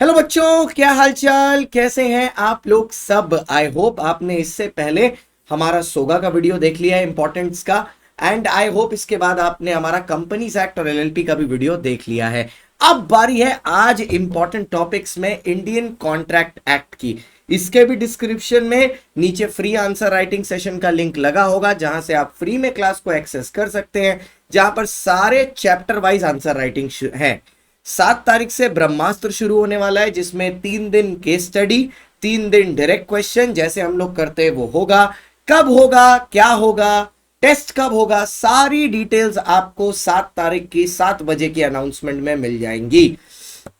Hello बच्चों, क्या हालचाल, कैसे हैं आप लोग सब। आई होप आपने इससे पहले हमारा सोगा का वीडियो देख लिया है इंपॉर्टेंट्स का। एंड आई होप इसके बाद आपने हमारा कंपनीज एक्ट और एलएलपी का भी वीडियो देख लिया है। अब बारी है आज इंपॉर्टेंट टॉपिक्स में इंडियन कॉन्ट्रैक्ट एक्ट की। इसके भी डिस्क्रिप्शन में नीचे फ्री आंसर राइटिंग सेशन का लिंक लगा होगा, जहां से आप फ्री में क्लास को एक्सेस कर सकते हैं, जहां पर सारे चैप्टर वाइज आंसर राइटिंग है। 7 तारीख से ब्रह्मास्त्र शुरू होने वाला है, जिसमें 3 दिन केस स्टडी, 3 दिन डायरेक्ट क्वेश्चन जैसे हम लोग करते हैं वो होगा। कब होगा, क्या होगा, टेस्ट कब होगा, सारी डिटेल्स आपको 7 तारीख की 7 बजे की अनाउंसमेंट में मिल जाएंगी।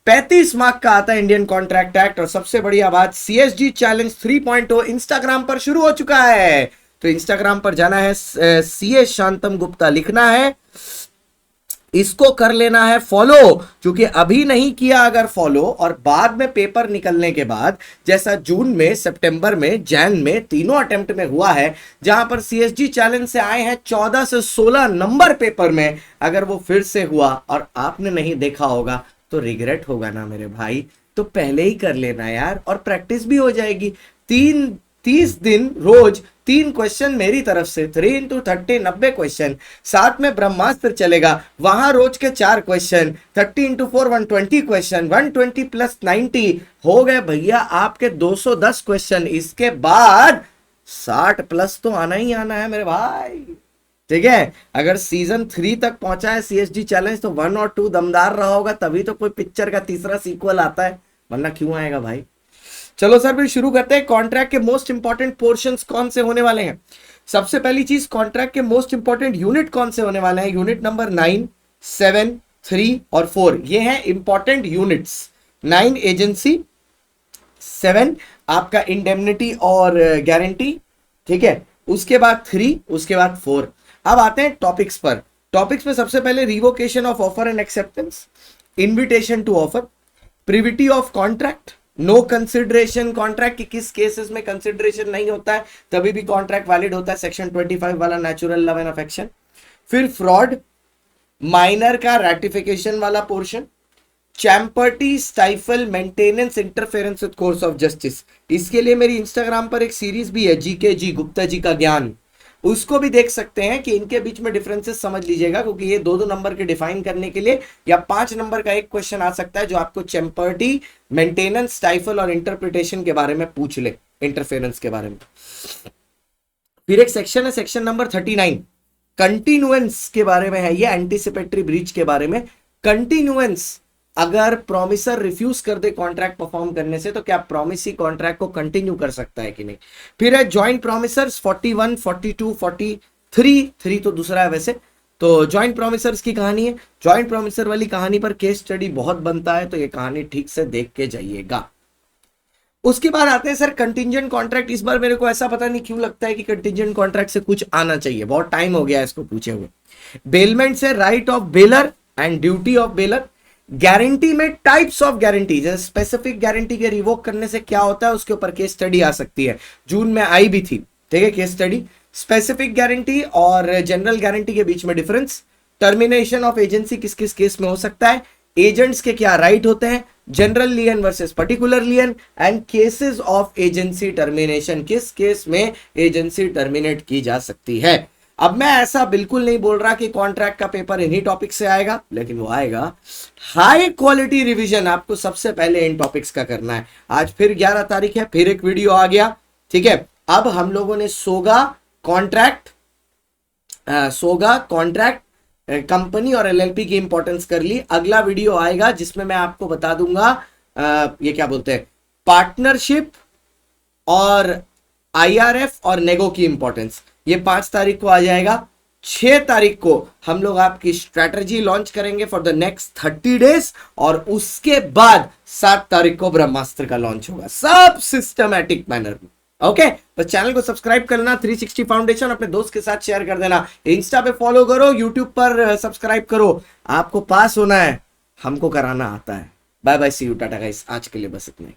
35 मार्क का आता है इंडियन कॉन्ट्रैक्ट एक्ट। और सबसे बढ़िया बात, सीएसजी चैलेंज 3.0 इंस्टाग्राम पर शुरू हो चुका है। तो इंस्टाग्राम पर जाना है, सीए शांतम गुप्ता लिखना है, इसको कर लेना है फॉलो। क्योंकि अभी नहीं किया अगर फॉलो, और बाद में पेपर निकलने के बाद, जैसा जून में, सितंबर में, जैन में तीनों अटेम्प्ट में हुआ है, जहां पर सीएसजी चैलेंज से आए हैं 14 से 16 नंबर पेपर में, अगर वो फिर से हुआ और आपने नहीं देखा होगा तो रिग्रेट होगा ना मेरे भाई। तो पहले ही कर लेना यार, और प्रैक्टिस भी हो जाएगी। 30 दिन रोज 3 क्वेश्चन मेरी तरफ से, 3 into 30 90 क्वेश्चन। साथ में ब्रह्मास्त्र चलेगा, वहां रोज के 4 क्वेश्चन, 30 into 4 120 क्वेश्चन, 120 + 90 हो गए भैया आपके 210 क्वेश्चन। इसके बाद 60+ तो आना ही आना है मेरे भाई, ठीक है। अगर सीजन 3 तक पहुंचा है सीएसजी चैलेंज, तो 1 और 2 दमदार रहा होगा, तभी तो कोई पिक्चर का तीसरा सीक्वल आता है, वरना क्यों आएगा भाई। चलो सर, फिर शुरू करते हैं। कॉन्ट्रैक्ट के मोस्ट इंपॉर्टेंट पोर्शंस कौन से होने वाले हैं। सबसे पहली चीज, कॉन्ट्रैक्ट के मोस्ट इंपॉर्टेंट यूनिट कौन से होने वाले हैं। यूनिट नंबर 9, 7, 3 और 4, ये हैं इंपॉर्टेंट यूनिट्स। 9 एजेंसी, 7 आपका इंडेमनिटी और गारंटी, ठीक है। उसके बाद 3, उसके बाद 4। अब आते हैं टॉपिक्स पर। टॉपिक्स में सबसे पहले revocation of offer and acceptance, invitation to offer, privity of contract, no consideration contract, कि किस केसेस में कंसिडरेशन नहीं होता है तभी भी कॉन्ट्रैक्ट वैलिड होता है, सेक्शन 25 वाला नेचुरल लव एंड अफेक्शन। फिर फ्रॉड, माइनर का रैटिफिकेशन वाला portion, champerty, stifle, maintenance, interference with course of justice. इसके लिए मेरी इंस्टाग्राम पर एक सीरीज भी है, जीके जी गुप्ता जी का ज्ञान, उसको भी देख सकते हैं कि इनके बीच में डिफरेंसेस समझ लीजिएगा, क्योंकि ये 2-2 नंबर के डिफाइन करने के लिए, या 5 नंबर का एक क्वेश्चन आ सकता है जो आपको चैम्पर्टी, मेंटेनेंस, स्टाइफल और इंटरप्रिटेशन के बारे में पूछ ले, इंटरफेरेंस के बारे में। फिर एक सेक्शन है, सेक्शन नंबर 39, कंटिन्यूएंस के बारे में है, ये एंटीसिपेटरी ब्रीच के बारे में। कंटिन्यूएंस, अगर प्रॉमिसर रिफ्यूज कर दे कॉन्ट्रैक्ट परफॉर्म करने से, तो क्या प्रॉमिसी कॉन्ट्रैक्ट को कंटिन्यू कर सकता है कि नहीं। फिर है जॉइंट प्रॉमिसर्स 41, 42, 43, 3 तो दूसरा है वैसे। तो जॉइंट प्रॉमिसर्स की कहानी है, जॉइंट प्रॉमिसर वाली कहानी पर केस स्टडी बहुत बनता है, तो ये कहानी ठीक से देख के जाइएगा। उसके बाद आते हैं सर कंटिंजेंट कॉन्ट्रैक्ट। इस बार मेरे को ऐसा पता नहीं क्यों लगता है कि कंटिंजेंट कॉन्ट्रैक्ट से कुछ आना चाहिए, बहुत टाइम हो गया है इसको पूछे हुए। बेलमेंट से right of baler and duty of baler. Guarantee में टाइप्स ऑफ गारंटी, जैसे स्पेसिफिक गारंटी के रिवोक करने से क्या होता है, उसके ऊपर केस स्टडी आ सकती है, जून में आई भी थी, ठीक है, केस स्टडी। स्पेसिफिक गारंटी और जनरल गारंटी के बीच में डिफरेंस, टर्मिनेशन ऑफ एजेंसी किस किस केस में हो सकता है, एजेंट्स के क्या राइट होते हैं, general lien versus particular lien, and cases of agency termination, किस केस में एजेंसी टर्मिनेट की जा सकती है। अब मैं ऐसा बिल्कुल नहीं बोल रहा कि कॉन्ट्रैक्ट का पेपर इन्हीं टॉपिक से आएगा, लेकिन वो आएगा। हाई क्वालिटी रिवीजन आपको सबसे पहले इन टॉपिक्स का करना है। आज फिर 11 तारीख है, फिर एक वीडियो आ गया, ठीक है। अब हम लोगों ने सोगा कॉन्ट्रैक्ट, कंपनी और एलएलपी की इंपॉर्टेंस कर ली। अगला वीडियो आएगा जिसमें मैं आपको बता दूंगा ये क्या बोलते हैं, पार्टनरशिप और आईआरएफ और नेगो की इंपॉर्टेंस। ये 5 तारीख को आ जाएगा। 6 तारीख को हम लोग आपकी स्ट्रैटेजी लॉन्च करेंगे फॉर द नेक्स्ट 30 डेज, और उसके बाद 7 तारीख को ब्रह्मास्त्र का लॉन्च होगा, सब सिस्टमैटिक मैनर में। ओके, तो चैनल को सब्सक्राइब करना, 360 फाउंडेशन अपने दोस्त के साथ शेयर कर देना, इंस्टा पे फॉलो करो, यूट्यूब पर सब्सक्राइब करो। आपको पास होना है, हमको कराना आता है। Bye bye, see you, tata guys, आज के लिए बस इतना ही।